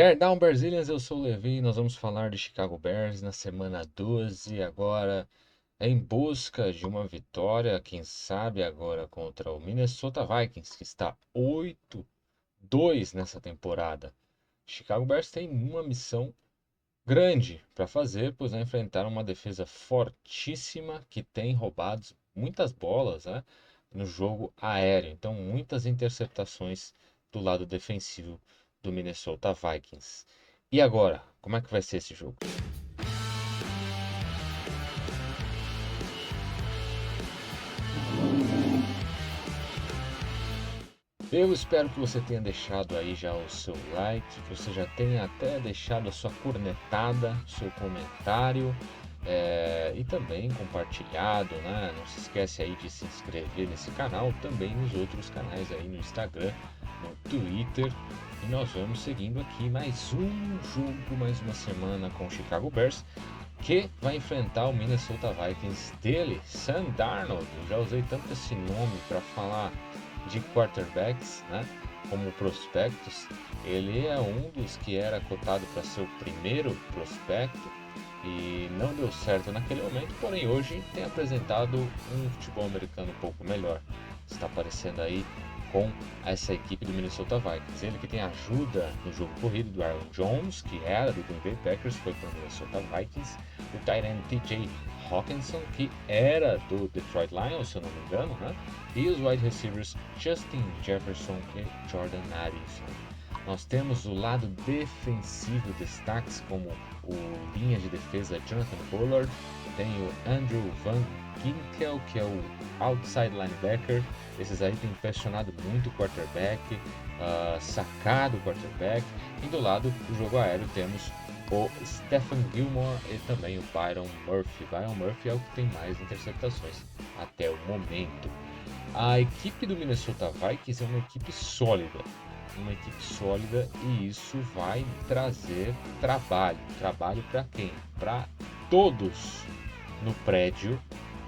Bear Down Brazilians, eu sou o Levi e nós vamos falar de Chicago Bears na semana 12, agora em busca de uma vitória, quem sabe agora contra o Minnesota Vikings, que está 8-2 nessa temporada. Chicago Bears tem uma missão grande para fazer, pois vai enfrentar uma defesa fortíssima que tem roubado muitas bolas, né, no jogo aéreo. Então, muitas interceptações do lado defensivo do Minnesota Vikings. E agora, como é que vai ser esse jogo? Eu espero que você tenha deixado aí já o seu like, que você já tenha até deixado a sua cornetada, seu comentário, e também compartilhado, né? Não se esquece aí de se inscrever nesse canal, também nos outros canais aí no Instagram, no Twitter. E nós vamos seguindo aqui mais um jogo, mais uma semana com o Chicago Bears, que vai enfrentar o Minnesota Vikings dele, Sam Darnold. Eu já usei tanto esse nome para falar de quarterbacks, né, como prospectos. Ele é um dos que era cotado para ser o primeiro prospecto e não deu certo naquele momento, porém hoje tem apresentado um futebol americano um pouco melhor. Está aparecendo aí com essa equipe do Minnesota Vikings. Ele que tem ajuda no jogo corrido do Aaron Jones, que era do Green Bay Packers, foi para o Minnesota Vikings. O tight end TJ Hawkinson, que era do Detroit Lions, se eu não me engano, né? E os wide receivers Justin Jefferson e Jordan Addison. Nós temos o lado defensivo destaques como o linha de defesa Jonathan Bullard, tem o Andrew Van Ginkel, que é o outside linebacker. Esses aí têm pressionado muito o quarterback, sacado o quarterback. E do lado do jogo aéreo temos o Stephen Gilmore e também o Byron Murphy. Byron Murphy é o que tem mais interceptações até o momento. A equipe do Minnesota Vikings é uma equipe sólida, e isso vai trazer trabalho. Trabalho para quem? Para todos no prédio,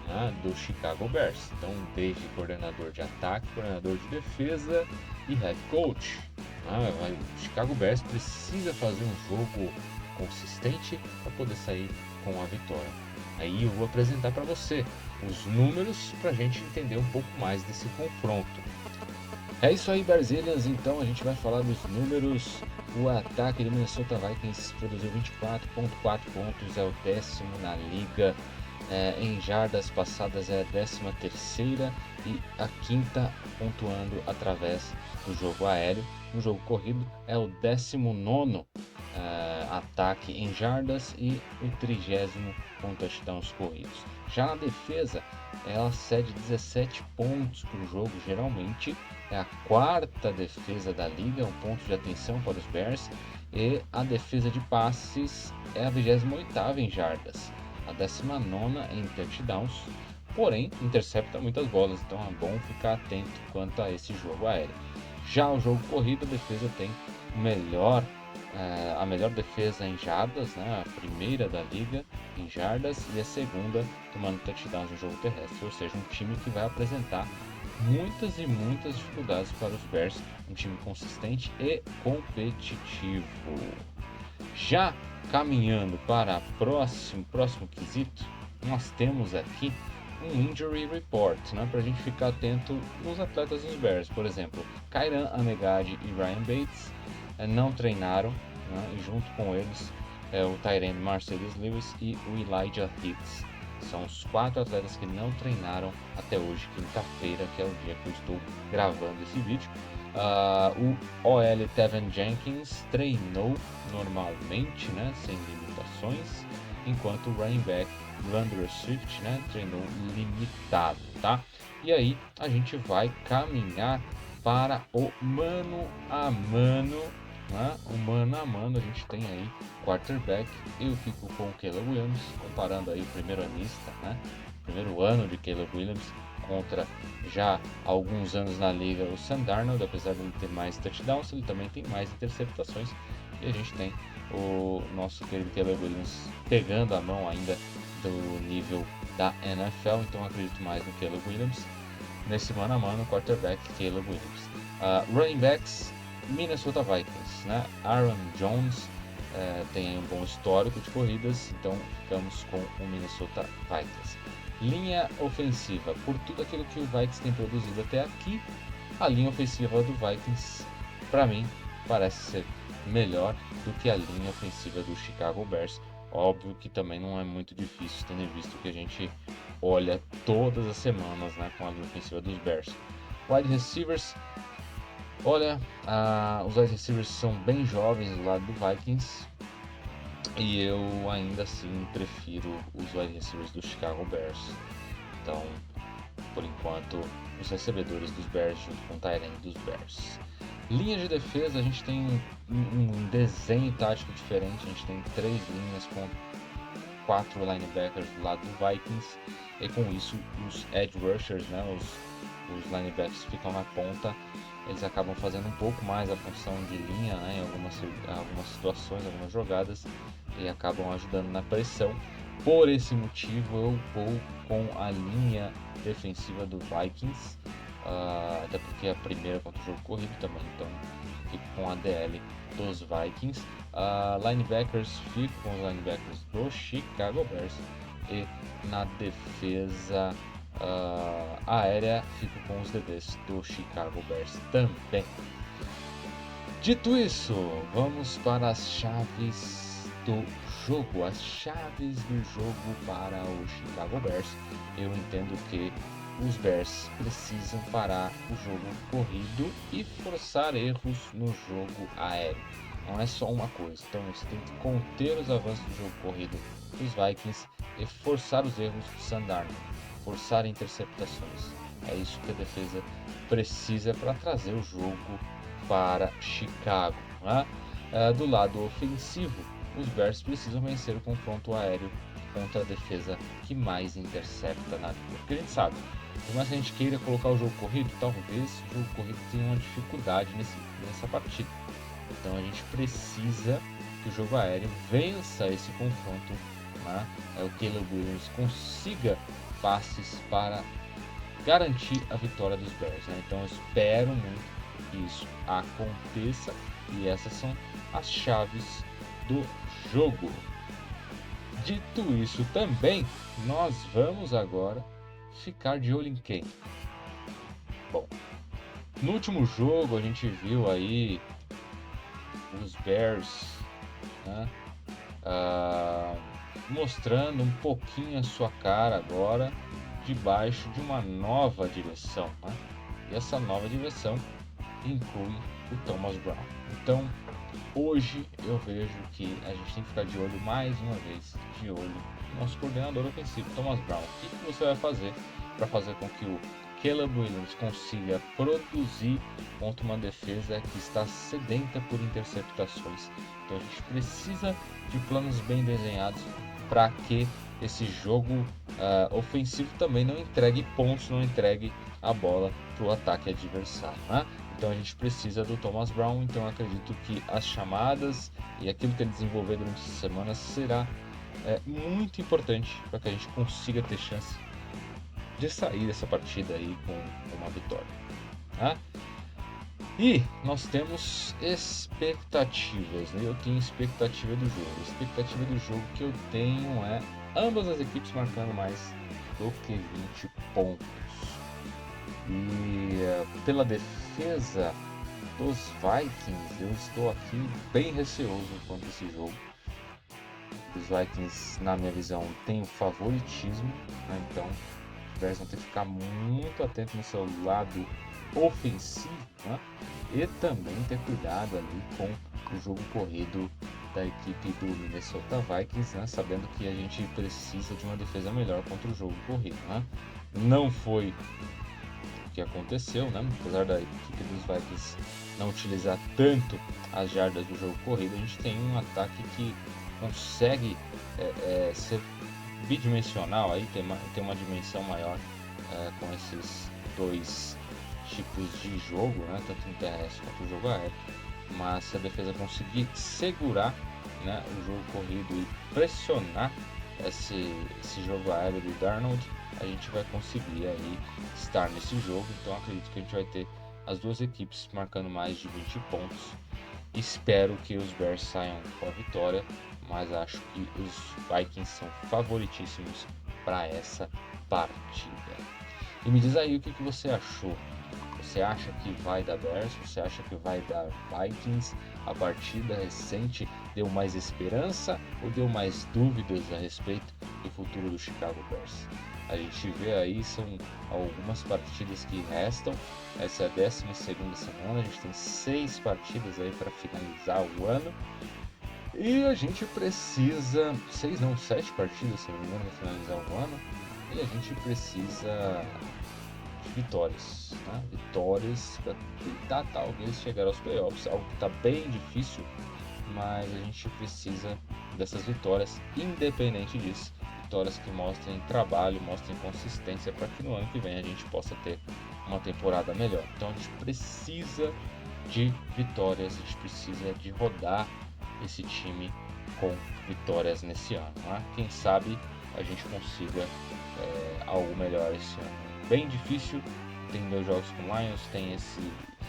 né, do Chicago Bears. Então, desde coordenador de ataque, coordenador de defesa e head coach. O Chicago Bears precisa fazer um jogo consistente para poder sair com a vitória. Aí eu vou apresentar para você os números para a gente entender um pouco mais desse confronto. É isso aí, Brazilians. Então a gente vai falar dos números. O ataque do Minnesota Vikings produziu 24,4 pontos, é o 10º na liga. Em jardas passadas é a 13ª e a quinta pontuando através do jogo aéreo. No jogo corrido é o 19º ataque em jardas e o 30º com touchdowns corridos. Já na defesa, ela cede 17 pontos por jogo, geralmente é a quarta defesa da liga, um ponto de atenção para os Bears, e a defesa de passes é a 28ª em jardas, a 19ª em touchdowns, porém intercepta muitas bolas, então é bom ficar atento quanto a esse jogo aéreo. Já o jogo corrido, a defesa tem a melhor defesa em jardas, né? A primeira da liga em jardas e a segunda tomando touchdowns no jogo terrestre, ou seja, um time que vai apresentar muitas e muitas dificuldades para os Bears, um time consistente e competitivo. Já caminhando para próximo quesito, nós temos aqui um injury report, né, para a gente ficar atento nos atletas dos Bears. Por exemplo, Kairan Amegad e Ryan Bates não treinaram, né, e junto com eles o tight end Marcellus Lewis e o Elijah Hicks. São os 4 atletas que não treinaram até hoje, quinta-feira, que é o dia que eu estou gravando esse vídeo. O OL Tevin Jenkins treinou normalmente, né, sem limitações, enquanto o running back Landry Swift, né, treinou limitado, tá? E aí a gente vai caminhar para o mano a mano, né? O mano a mano, a gente tem aí quarterback. Eu fico com o Caleb Williams, comparando aí o primeiro anista, né? Primeiro ano de Caleb Williams contra já alguns anos na liga o Sam Darnold. Apesar de ele ter mais touchdowns, ele também tem mais interceptações, e a gente tem o nosso querido Caleb Williams pegando a mão ainda do nível da NFL, então acredito mais no Caleb Williams nesse mano a mano, quarterback Caleb Williams. Running backs, Minnesota Vikings. Vikings, né? Aaron Jones tem aí um bom histórico de corridas, então ficamos com o Minnesota Vikings. Linha ofensiva, por tudo aquilo que o Vikings tem produzido até aqui, a linha ofensiva do Vikings, para mim, parece ser melhor do que a linha ofensiva do Chicago Bears. Óbvio que também não é muito difícil, tendo visto que a gente olha todas as semanas, né, com a linha ofensiva dos Bears. Wide receivers, olha, os wide receivers são bem jovens do lado do Vikings, e eu ainda assim prefiro os wide receivers do Chicago Bears. Então, por enquanto, os recebedores dos Bears junto com o tight end dos Bears. Linha de defesa, a gente tem um desenho tático diferente. A gente tem 3 linhas com 4 linebackers do lado do Vikings. E com isso, os edge rushers, né, os linebackers ficam na ponta. Eles acabam fazendo um pouco mais a função de linha, né, em algumas situações, algumas jogadas. E acabam ajudando na pressão. Por esse motivo, eu vou com a linha defensiva do Vikings. Até porque é a primeira contra o jogo corrido também, então fico com a DL dos Vikings. Linebackers, fico com os linebackers do Chicago Bears. E na defesa aérea, fico com os DBs do Chicago Bears também. Dito isso, vamos para as chaves do jogo. As chaves do jogo para o Chicago Bears. Eu entendo que os Bears precisam parar o jogo corrido e forçar erros no jogo aéreo. Não é só uma coisa. Então você tem que conter os avanços do jogo corrido dos Vikings e forçar os erros do Sam Darnold, forçar interceptações. É isso que a defesa precisa para trazer o jogo para Chicago, né? Do lado ofensivo, os Bears precisam vencer o confronto aéreo contra a defesa que mais intercepta na liga. Porque a gente sabe, por mais que a gente queira colocar o jogo corrido, talvez o jogo corrido tenha uma dificuldade nessa partida. Então a gente precisa que o jogo aéreo vença esse confronto, né? O Caleb Williams consiga passes para garantir a vitória dos Bears, né? Então eu espero muito que isso aconteça, e essas são as chaves do jogo. Dito isso também, nós vamos agora ficar de olho em quem? Bom, no último jogo a gente viu aí os Bears, né, mostrando um pouquinho a sua cara agora debaixo de uma nova direção, né? E essa nova direção inclui o Thomas Brown. Então hoje eu vejo que a gente tem que ficar de olho mais uma vez, de olho no nosso coordenador ofensivo, Thomas Brown. O que você vai fazer para fazer com que o Caleb Williams consiga produzir contra uma defesa que está sedenta por interceptações? Então a gente precisa de planos bem desenhados para que esse jogo ofensivo também não entregue pontos, não entregue a bola para o ataque adversário, né? Então a gente precisa do Thomas Brown. Então eu acredito que as chamadas e aquilo que ele desenvolver durante essa semana será muito importante para que a gente consiga ter chance de sair dessa partida aí com uma vitória, tá? E nós temos expectativas, né? Eu tenho expectativa do jogo. A expectativa do jogo que eu tenho é ambas as equipes marcando mais do que 20 pontos. E pela defesa dos Vikings, eu estou aqui bem receoso quanto a esse jogo. Os Vikings, na minha visão, têm o favoritismo, né? Então os Bears vão ter que ficar muito atento no seu lado ofensivo, né? E também ter cuidado ali com o jogo corrido da equipe do Minnesota Vikings, né? Sabendo que a gente precisa de uma defesa melhor contra o jogo corrido, né? Não foi o que aconteceu, né? Apesar da equipe dos Vikings não utilizar tanto as jardas do jogo corrido, a gente tem um ataque que consegue ser bidimensional, aí tem uma dimensão maior com esses dois tipos de jogo, né? Tanto no terrestre quanto no jogo aéreo. Mas se a defesa conseguir segurar, né, o jogo corrido e pressionar esse jogo aéreo do Darnold, a gente vai conseguir aí estar nesse jogo. Então acredito que a gente vai ter as duas equipes marcando mais de 20 pontos. Espero que os Bears saiam com a vitória, mas acho que os Vikings são favoritíssimos para essa partida. E me diz aí o que você achou. Você acha que vai dar Bears? Você acha que vai dar Vikings? A partida recente deu mais esperança ou deu mais dúvidas a respeito do futuro do Chicago Bears? A gente vê aí, são algumas partidas que restam. Essa é a 12ª semana, a gente tem 6 partidas aí para finalizar o ano. E a gente precisa... 6 não, 7 partidas, se não me engano, para finalizar o ano. E a gente precisa de vitórias, né? Vitórias para tentar talvez chegar aos playoffs, algo que está bem difícil, mas a gente precisa dessas vitórias, independente disso, vitórias que mostrem trabalho, mostrem consistência para que no ano que vem a gente possa ter uma temporada melhor. Então a gente precisa de vitórias, a gente precisa de rodar esse time com vitórias nesse ano, né? Quem sabe a gente consiga algo melhor esse ano. Bem difícil, tem 2 jogos com Lions, tem esses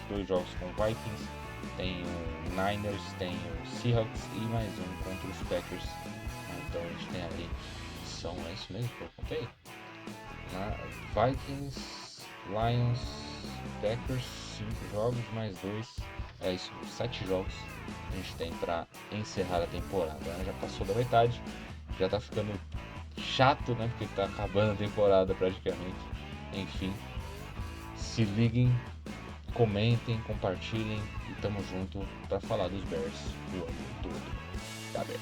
2 jogos com Vikings, tem o Niners, tem o Seahawks e mais um contra os Packers. Então a gente tem ali, é isso mesmo que eu contei? Vikings, Lions, Packers, 5 jogos, mais 2, é isso, 7 jogos a gente tem para encerrar a temporada. Já passou da metade, já tá ficando chato, né? Porque tá acabando a temporada praticamente. Enfim, se liguem, comentem, compartilhem e tamo junto para falar dos Bears o ano todo. Tá, Bears?